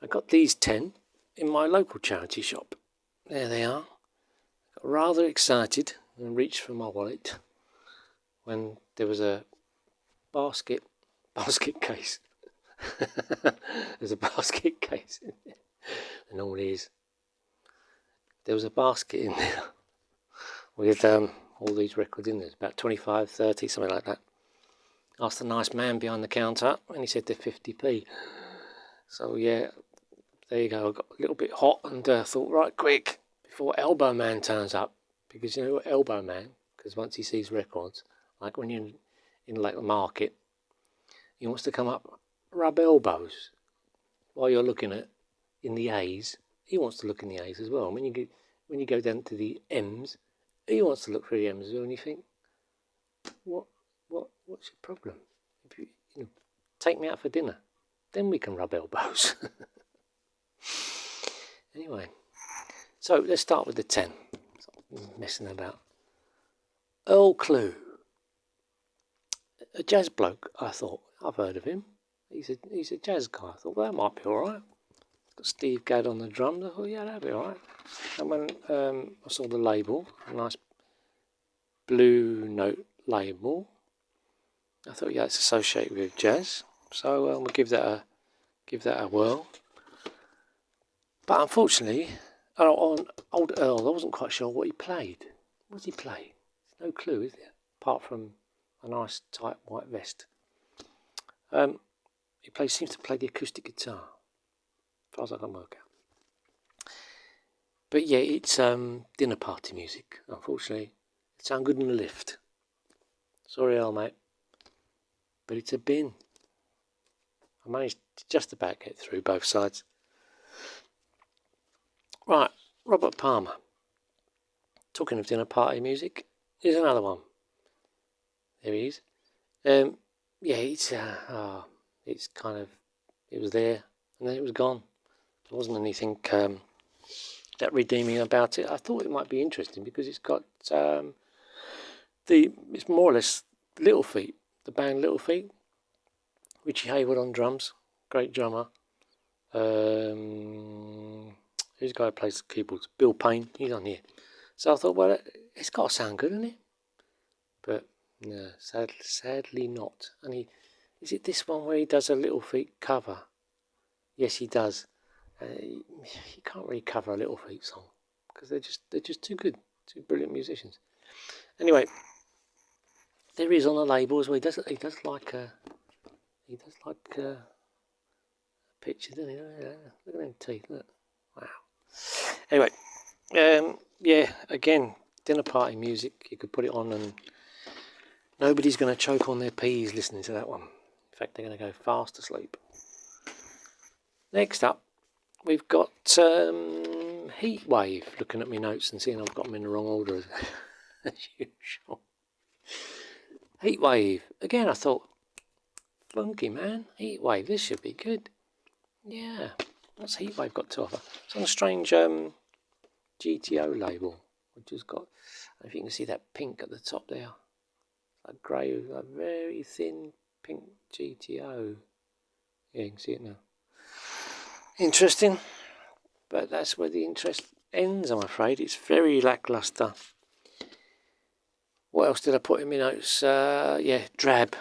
I got these 10 in my local charity shop. There they are. Got rather excited and reached for my wallet when there was a basket case. There's a basket case in there. There normally is. There was a basket in there with all these records in there. About 25, 30, something like that. Asked the nice man behind the counter and he said they're 50p. So yeah, there you go. I got a little bit hot and thought, right, quick, before Elbow Man turns up. Because you know what Elbow Man, because once he sees records, like when you're in like the market, he wants to come up, rub elbows while you're looking at in the A's. He wants to look in the A's as well. And when you go down to the M's, he wants to look for the M's as well. And you think, what's your problem? If you know, take me out for dinner, then we can rub elbows. Anyway, so let's start with the 10. Stop messing about. Earl Clue, a jazz bloke. I thought, I've heard of him. He's a jazz guy. I thought, well, that might be all right. Got Steve Gadd on the drums. I thought, yeah, that'd be all right. And when I saw the label, a nice blue note label, I thought, yeah, it's associated with jazz. So we'll give that a whirl. But unfortunately, on old Earl, I wasn't quite sure what he played. What did he play? There's no clue, is there? Apart from a nice tight white vest. He seems to play the acoustic guitar, as far as I can work out. But yeah, it's dinner party music. Unfortunately, it sounds good in the lift. Sorry, Earl, mate, but it's a bin. I managed to just about get through both sides. Right, Robert Palmer. Talking of dinner party music, here's another one. There he is. Yeah, it's kind of, it was there and then it was gone. There wasn't anything that redeeming about it. I thought it might be interesting because it's got it's more or less Little Feat, the band Little Feat. Richie Hayward on drums, great drummer. Who's the guy who plays the keyboards? Bill Payne, he's on here. So I thought, well, it's got to sound good, isn't it? But no, sadly not. And is it this one where he does a Little Feat cover? Yes, he does. He can't really cover a Little Feat song because they're just too good, too brilliant musicians. Anyway, there he is on the label as well. He does like a picture, doesn't he? Look at them teeth. Look, wow. Anyway, yeah, again, dinner party music. You could put it on and nobody's going to choke on their peas listening to that one. In fact, they're going to go fast asleep. Next up, we've got Heat Wave. Looking at my notes and seeing I've got them in the wrong order as usual. Heat Wave. Again, I thought, funky, man. Heat Wave, this should be good. Yeah. What's Heat Wave got to offer? It's on a strange GTO label, which has got, I don't know if you can see that pink at the top there. A grey, a very thin pink GTO. Yeah, you can see it now. Interesting, but that's where the interest ends, I'm afraid. It's very lacklustre. What else did I put in my notes? Yeah, drab.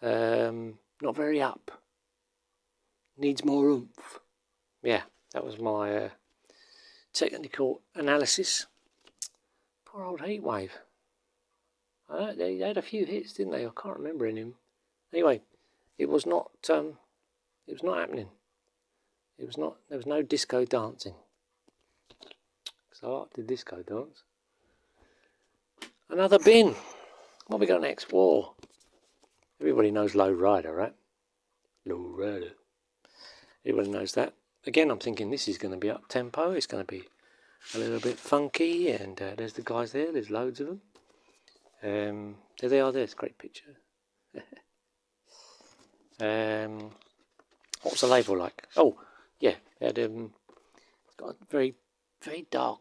Not very up. Needs more oomph. Yeah, that was my technical analysis. Poor old Heat Wave. They had a few hits, didn't they? I can't remember any. Anyway, it was not happening. There was no disco dancing. So I like the disco dance. Another bin. What we got next? War. Everybody knows Low Rider, right? Low Rider. Everybody knows that. Again, I'm thinking this is going to be up tempo. It's going to be a little bit funky, and there's the guys there. There's loads of them. There they are. There's a great picture. What was the label like? Oh, yeah, it had got a very, very dark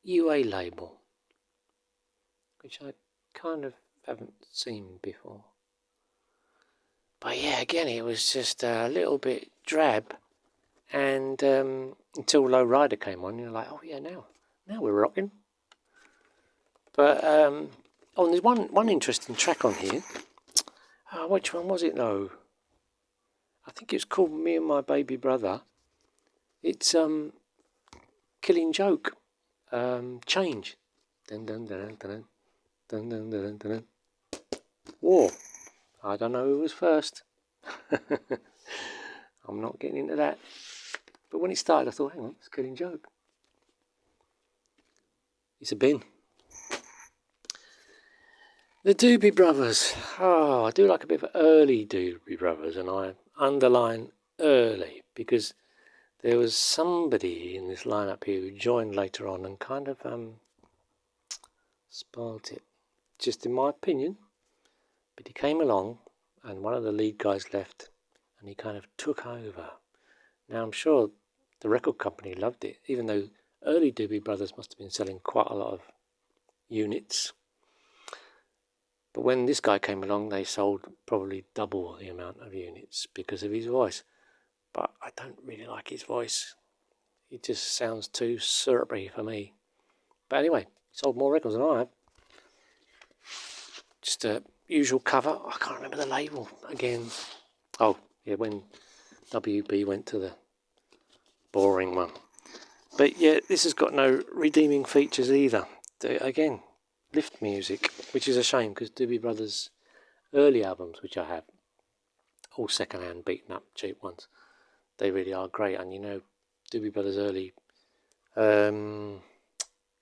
UA label, which I kind of haven't seen before. But yeah, again, it was just a little bit drab, And until Low Rider came on, you're like, oh yeah, now we're rocking. But there's one interesting track on here. Which one was it though? I think it's called Me and My Baby Brother. It's Killing Joke. Change. Dun dun dun dun dun dun dun dun dun. War. I don't know who was first. I'm not getting into that. But when it started, I thought, hang on, it's Killing Joke. It's a bin. The Doobie Brothers. Oh, I do like a bit of early Doobie Brothers, and I underline early because there was somebody in this lineup here who joined later on and kind of spoilt it. Just in my opinion. But he came along and one of the lead guys left and he kind of took over. Now I'm sure the record company loved it, even though early Doobie Brothers must have been selling quite a lot of units. But when this guy came along, they sold probably double the amount of units because of his voice. But I don't really like his voice. It just sounds too syrupy for me. But anyway, he sold more records than I have. Just a usual cover. I can't remember the label again. Oh, yeah, when WB went to the boring one. But yeah, this has got no redeeming features either. Again, lift music, which is a shame because Doobie Brothers' early albums, which I have, all second-hand, beaten up, cheap ones, they really are great. And you know, Doobie Brothers' early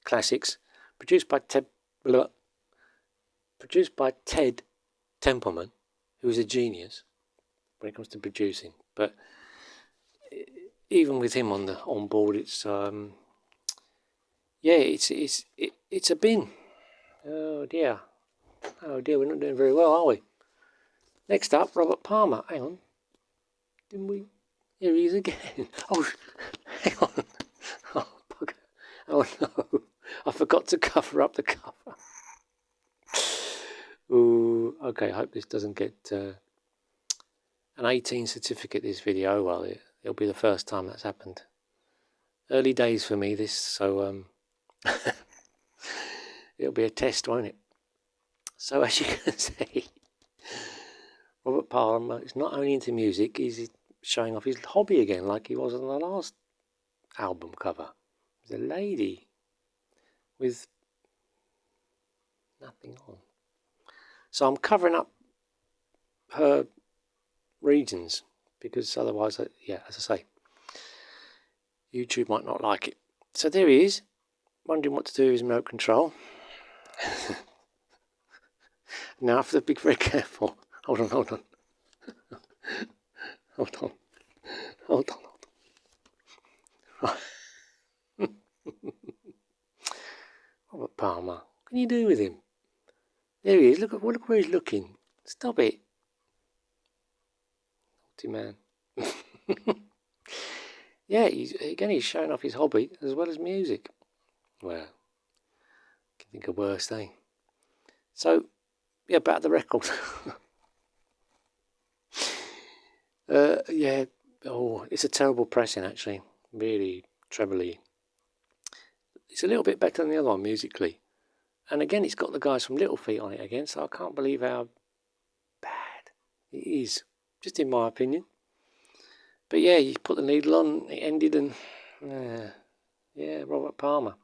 classics, produced by Ted Templeman, who is a genius when it comes to producing. But even with him on board, it's it's a bin. Oh dear, we're not doing very well, are we? Next up, Robert Palmer. Hang on, didn't we? Here he is again. Oh, hang on. Oh, bugger. Oh no, I forgot to cover up the cover. Ooh, okay, I hope this doesn't get an 18 certificate, this video. Well, it'll be the first time that's happened. Early days for me, this, so it'll be a test, won't it? So as you can see, Robert Palmer is not only into music, he's showing off his hobby again, like he was on the last album cover. There's a lady with nothing on. So I'm covering up her regions because otherwise, yeah, as I say, YouTube might not like it. So there he is, wondering what to do with his remote control. Now I have to be very careful. Hold on. Hold on. Right. Robert Palmer, what can you do with him? There he is. Look where he's looking. Stop it. Naughty man. Yeah, he's showing off his hobby as well as music. Well, I can think of worse, eh? So, yeah, about the record. Yeah, it's a terrible pressing actually. Really trebly. It's a little bit better than the other one musically. And again, it's got the guys from Little Feat on it again, so I can't believe how bad it is, just in my opinion. But yeah, you put the needle on, it ended, and yeah, Robert Palmer.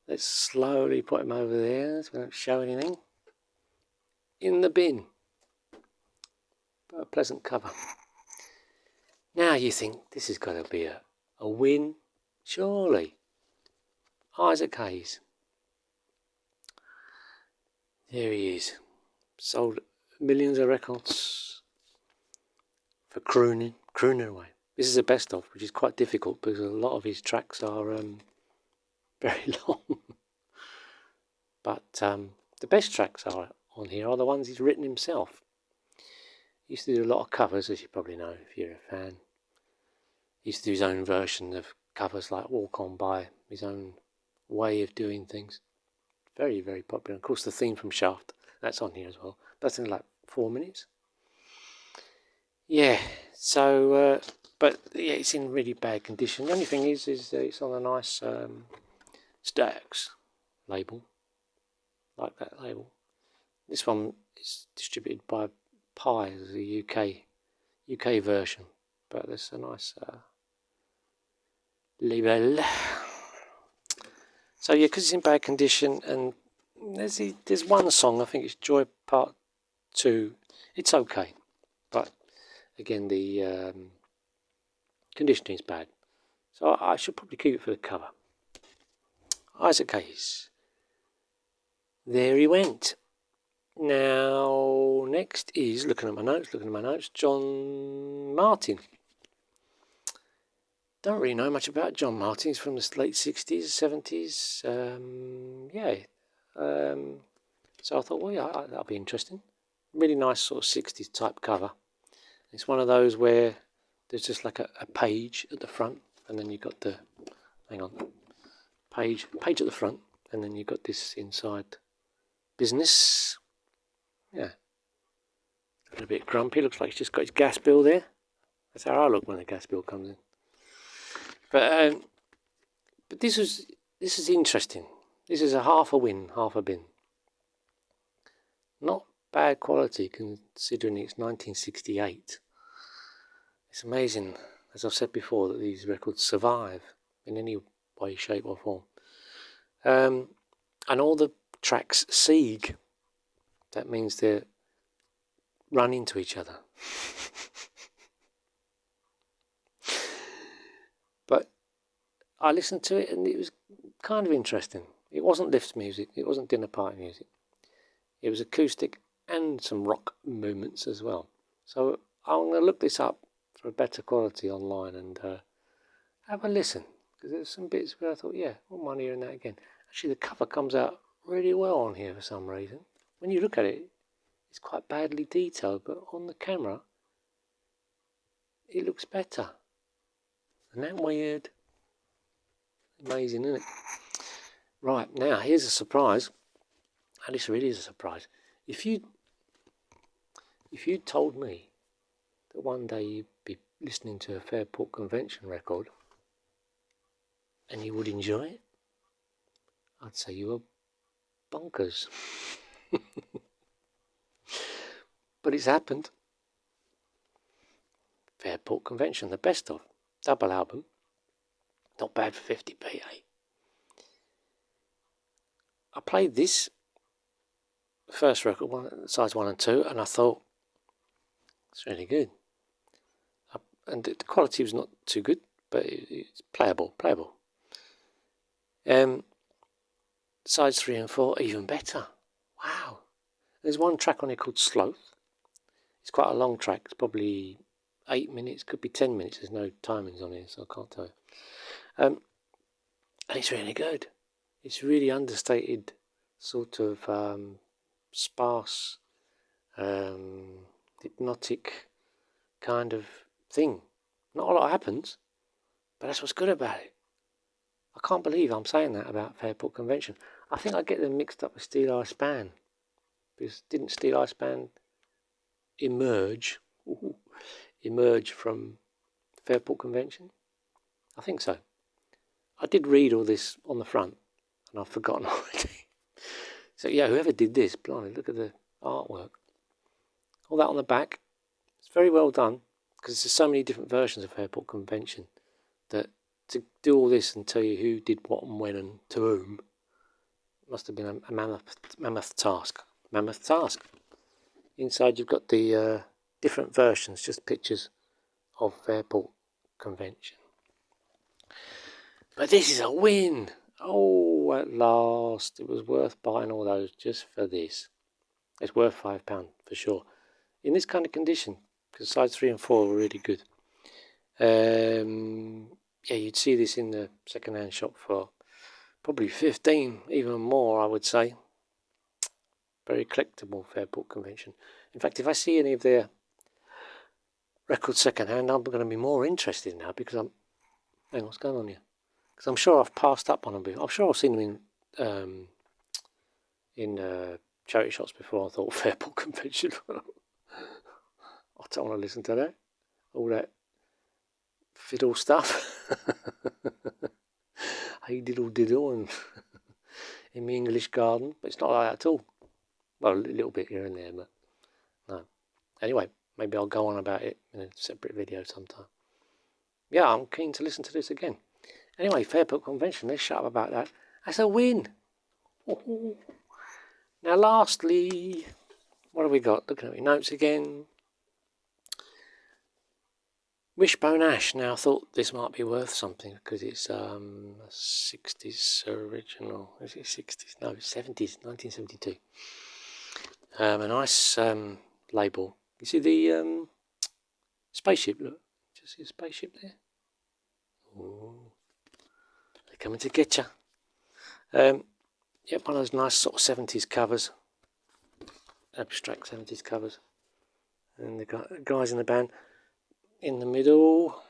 Let's slowly put him over there so we don't show anything. In the bin. But a pleasant cover. Now you think this has got to be a win, surely. Isaac Hayes. There he is. Sold millions of records for crooning away. This is a best of, which is quite difficult because a lot of his tracks are very long. But the best tracks are on here are the ones he's written himself. He used to do a lot of covers, as you probably know if you're a fan. He used to do his own version of covers like Walk On By, his own way of doing things. Very, very popular. Of course, the theme from Shaft, that's on here as well. That's in like 4 minutes. Yeah, so But yeah, it's in really bad condition. The only thing is it's on a nice Stax label, like that label. This one is distributed by Pi, the UK version, but there's a nice label. So yeah, because it's in bad condition, and there's one song, I think it's Joy Part 2. It's okay, but again the conditioning is bad, so I should probably keep it for the cover. Isaac Hayes, There He Went. Now next is looking at my notes. John Martin. Don't really know much about John Martin. He's from the late 60s, 70s. So I thought, well, yeah, that'll be interesting. Really nice sort of 60s type cover. It's one of those where there's just like a page at the front, and then you've got the, page at the front, and then you've got this inside business. Yeah. A little bit grumpy. Looks like he's just got his gas bill there. That's how I look when the gas bill comes in. But this is interesting. This is a half a win, half a bin. Not bad quality considering it's 1968. It's amazing, as I've said before, that these records survive in any way, shape or form. And all the tracks Sieg. That means they're run into each other. But I listened to it and it was kind of interesting. It wasn't lift music, it wasn't dinner party music. It was acoustic and some rock movements as well. So I'm going to look this up for a better quality online and have a listen. Because there's some bits where I thought, yeah, I wouldn't mind hearing that again. Actually, the cover comes out really well on here for some reason. When you look at it, it's quite badly detailed, but on the camera, it looks better. Isn't that weird? Amazing, isn't it? Right, now here's a surprise. And this really is a surprise. If you told me that one day you'd be listening to a Fairport Convention record and you would enjoy it, I'd say you were bonkers. But it's happened. Fairport Convention, the best of. Double album. Not bad for 50p, eh? I played this first record, sides 1 and 2, and I thought, it's really good. And the quality was not too good, but it's playable. Sides 3 and 4, even better. Wow. There's one track on here called Sloth. It's quite a long track. It's probably 8 minutes, could be 10 minutes. There's no timings on here, so I can't tell you. And it's really good. It's really understated, sort of sparse, hypnotic kind of thing. Not a lot happens, but that's what's good about it. I can't believe I'm saying that about Fairport Convention. I think I get them mixed up with Steel Eye Span. Because didn't Steel Eye Span emerge from Fairport Convention? I think so. I did read all this on the front, and I've forgotten already. So yeah, whoever did this, blimey, look at the artwork. All that on the back. It's very well done, because there's so many different versions of Fairport Convention that to do all this and tell you who did what and when and to whom must have been a mammoth task. Inside you've got the different versions, just pictures of Fairport Convention. But this is a win! Oh, at last. It was worth buying all those just for this. It's worth £5 for sure. In this kind of condition, because sides 3 and 4 were really good. Yeah, you'd see this in the second-hand shop for probably 15, even more, I would say. Very collectible Fairport Convention. In fact, if I see any of their records second-hand, I'm going to be more interested now because I'm... Hang on, what's going on here? Because I'm sure I've passed up on them before. I'm sure I've seen them in charity shops before. I thought Fairport Convention. I don't want to listen to that. All that fiddle stuff. Hey diddle diddle and in my English garden, but it's not like that at all. Well, a little bit here and there, but no. Anyway, maybe I'll go on about it in a separate video sometime. Yeah, I'm keen to listen to this again. Anyway, Fairport Convention, let's shut up about that. That's a win. Ooh. Now, lastly, what have we got? Looking at my notes again. Wishbone Ash. Now, I thought this might be worth something because it's a 60s original. Is it 60s? No, it's 70s, 1972. A nice label. You see the spaceship? Look, do you see a spaceship there? Ooh. They're coming to get you. Yep, one of those nice sort of 70s covers. Abstract 70s covers. And the guys in the band in the middle.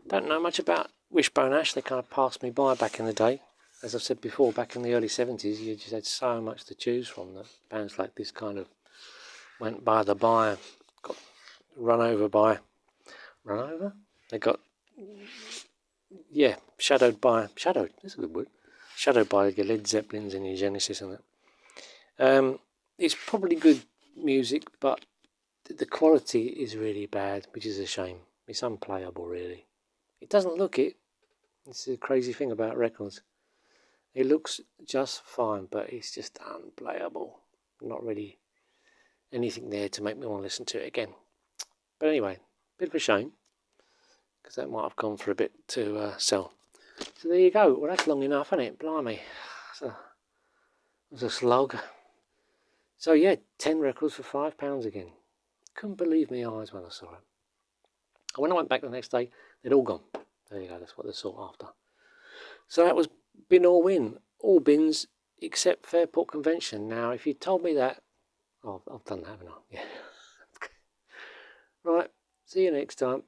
Don't know much about Wishbone Ash. They kind of passed me by back in the day. As I've said before, back in the early 70s, you just had so much to choose from that bands like this kind of went by the by, got run over by. Run over? They got, yeah, shadowed by. Shadowed, that's a good word. Shadowed by your Led Zeppelins and your Genesis and that. It's probably good music, but the quality is really bad, which is a shame. It's unplayable, really. It doesn't look it. It's the crazy thing about records. It looks just fine, but it's just unplayable. Not really anything there to make me want to listen to it again. But anyway, bit of a shame, because that might have gone for a bit to sell. So there you go. Well, that's long enough, isn't it? Blimey. It was a slog. So yeah, 10 records for £5 again. Couldn't believe my eyes when I saw it. And when I went back the next day, they'd all gone. There you go, that's what they sought after. So that was bin or win. All bins except Fairport Convention. Now, if you told me that... Oh, I've done that, haven't I? Yeah. Right, see you next time.